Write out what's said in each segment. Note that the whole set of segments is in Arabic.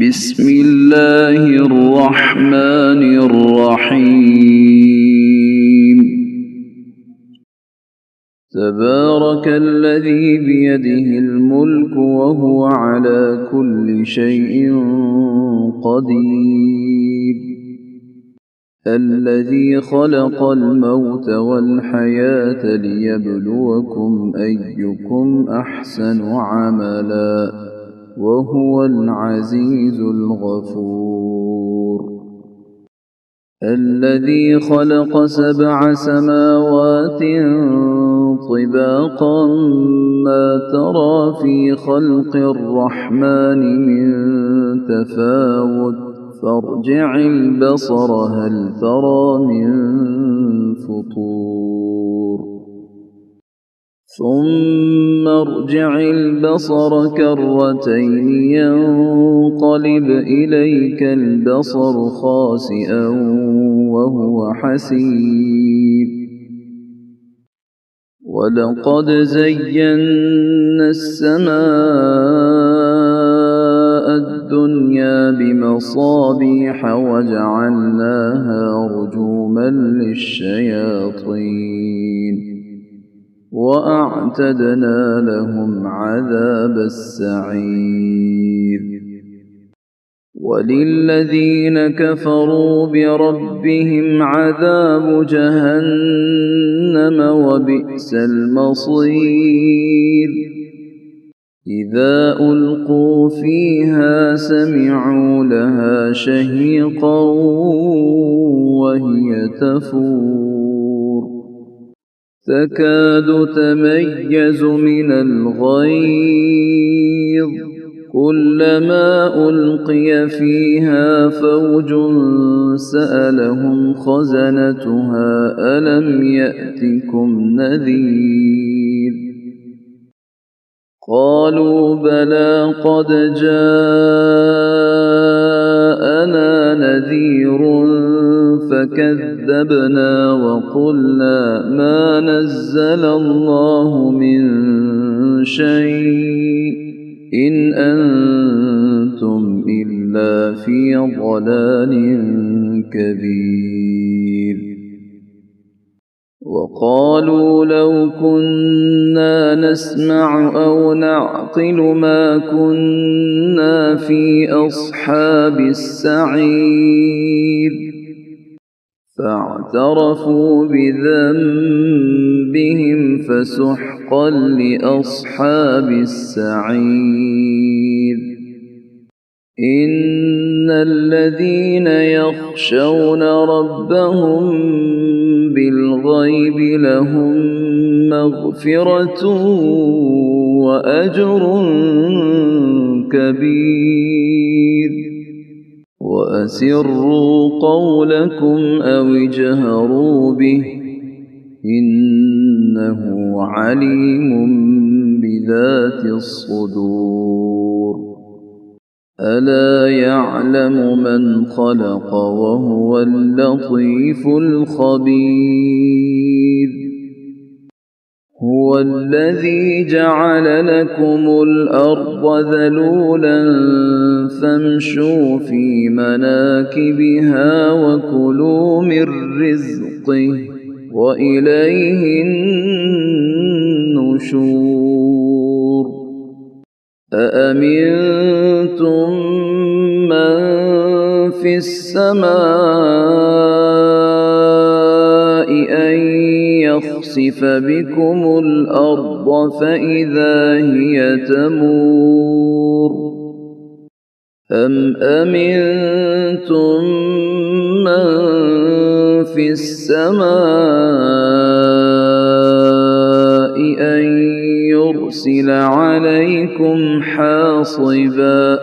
بسم الله الرحمن الرحيم. تبارك الذي بيده الملك وهو على كل شيء قدير، الذي خلق الموت والحياة ليبلوكم أيكم أحسن عملا، وهو العزيز الغفور. الذي خلق 7 سماوات طباقا ما ترى في خلق الرحمن من تفاوت، فارجع البصر هل ترى من فطور، ثم ارجع البصر كرتين ينقلب إليك البصر خاسئا وهو حسير. ولقد زينا السماء الدنيا بمصابيح وجعلناها رجوما للشياطين، وأعتدنا لهم عذاب السعير. وللذين كفروا بربهم عذاب جهنم وبئس المصير. إذا ألقوا فيها سمعوا لها شهيقا وهي تفور، تكاد تميز من الغيظ، كلما ألقي فيها فوج سألهم خزنتها ألم يأتكم نذير، قالوا بلى قد جاءنا نذير فكذبنا وقلنا ما نزل الله من شيء إن أنتم إلا في ضلال كبير. وقالوا لو كنا نسمع أو نعقل ما كنا في أصحاب السعير، فاعترفوا بذنبهم فسحقا لأصحاب السعير. إن الذين يخشون ربهم بالغيب لهم مغفرة وأجر كبير. وأسروا قولكم أو اجهروا به إنه عليم بذات الصدور. ألا يعلم من خلق وهو اللطيف الخبير. هو الذي جعل لكم الأرض ذلولا فامشوا في مناكبها وكلوا من رزقه وإليه النشور. أأمنتم من في السماء أن يخسف بكم الأرض فإذا هي تمور، أم أمنتم من في السماء أن يرسل عليكم حاصبا،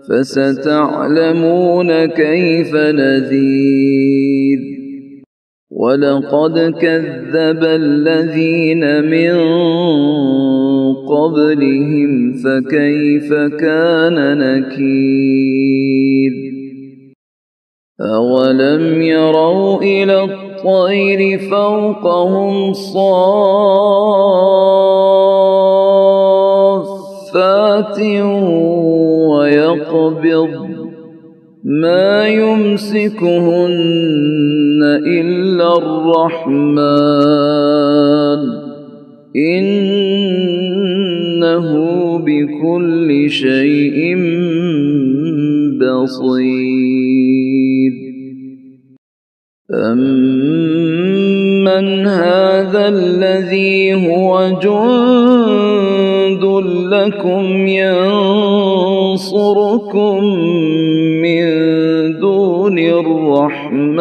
فستعلمون كيف نذير. ولقد كذب الذين من قبلهم فكيف كان نكير. أولم يروا إلى الطير فوقهم صافات ويقبضن يقبض ما يمسكهن إلا الرحمن إنه بكل شيء بصير أمن هذا الذي هو جند لكم ينصركم من دون الرحمن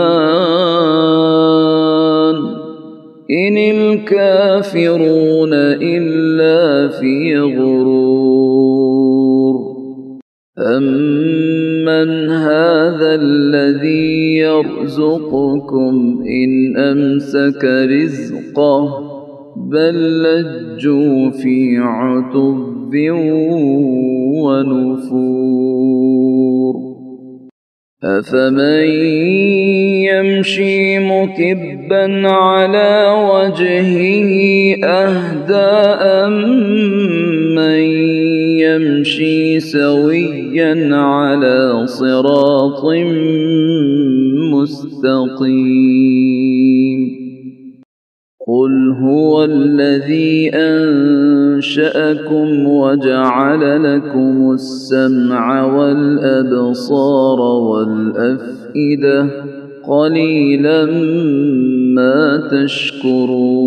إن الكافرون إلا في غرور أمن هذا الذي يرزقكم إن أمسك رزقه بل لجوا في عتب ونفور أفمن يمشي مكبا على وجهه أهدى أمن يمشي سويا على صراط مستقيم قل هو الذي أنشأكم وجعل لكم السمع والأبصار والأفئدة قليلا ما تشكرون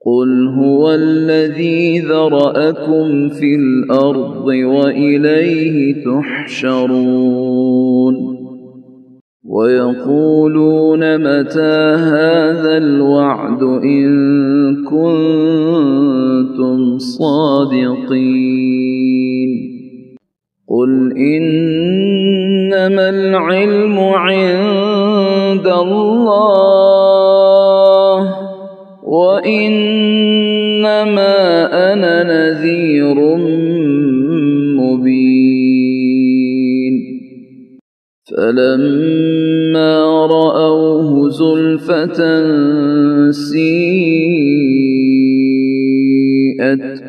قل هو الذي ذرأكم في الأرض وإليه تحشرون ويقولون متى هذا الوعد إن كنتم صادقين قل إنما العلم عند الله وإنما أنا نذير مبين فلما رأوه زلفة سيئت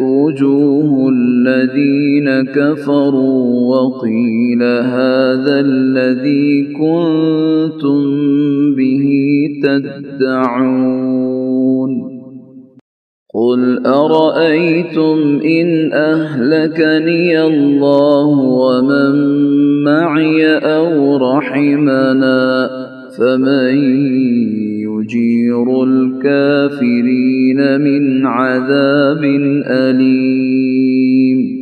وجوه الذين كفروا وقيل هذا الذي كنتم به تدعون قل أرأيتم إن أهلكني الله ومن معي أو رحمنا فمن يجير الكافرين من عذاب أليم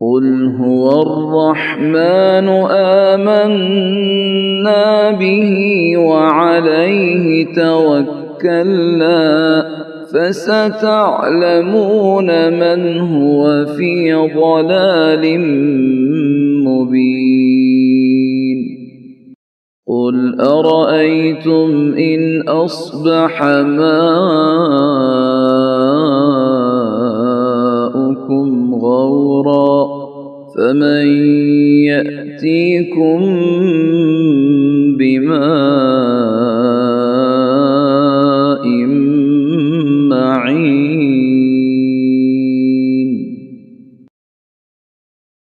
قل هو الرحمن آمنا به وعليه توكلنا فستعلمون من هو في ضلال مبين قل أرأيتم إن أصبح ماؤكم غورا فمن يأتيكم